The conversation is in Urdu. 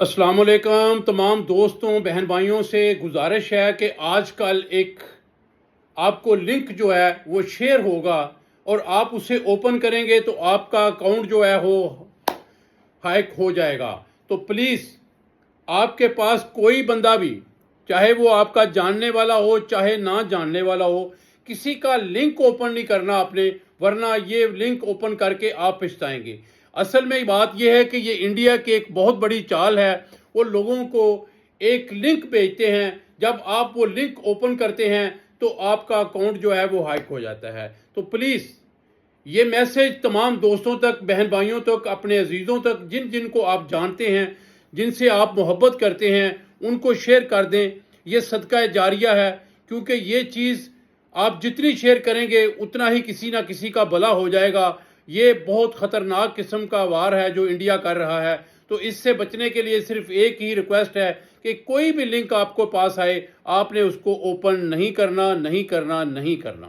السلام علیکم تمام دوستوں بہن بھائیوں سے گزارش ہے کہ آج کل ایک آپ کو لنک جو ہے وہ شیئر ہوگا اور آپ اسے اوپن کریں گے تو آپ کا اکاؤنٹ جو ہے وہ ہیک ہو جائے گا۔ تو پلیز آپ کے پاس کوئی بندہ بھی، چاہے وہ آپ کا جاننے والا ہو چاہے نہ جاننے والا ہو، کسی کا لنک اوپن نہیں کرنا آپ نے، ورنہ یہ لنک اوپن کر کے آپ پچھتائیں گے۔ اصل میں بات یہ ہے کہ یہ انڈیا کی ایک بہت بڑی چال ہے۔ وہ لوگوں کو ایک لنک بھیجتے ہیں، جب آپ وہ لنک اوپن کرتے ہیں تو آپ کا اکاؤنٹ جو ہے وہ ہیک ہو جاتا ہے۔ تو پلیز یہ میسج تمام دوستوں تک، بہن بھائیوں تک، اپنے عزیزوں تک، جن جن کو آپ جانتے ہیں، جن سے آپ محبت کرتے ہیں، ان کو شیئر کر دیں۔ یہ صدقہ جاریہ ہے، کیونکہ یہ چیز آپ جتنی شیئر کریں گے اتنا ہی کسی نہ کسی کا بھلا ہو جائے گا۔ یہ بہت خطرناک قسم کا وار ہے جو انڈیا کر رہا ہے۔ تو اس سے بچنے کے لیے صرف ایک ہی ریکویسٹ ہے کہ کوئی بھی لنک آپ کو پاس آئے، آپ نے اس کو اوپن نہیں کرنا، نہیں کرنا، نہیں کرنا۔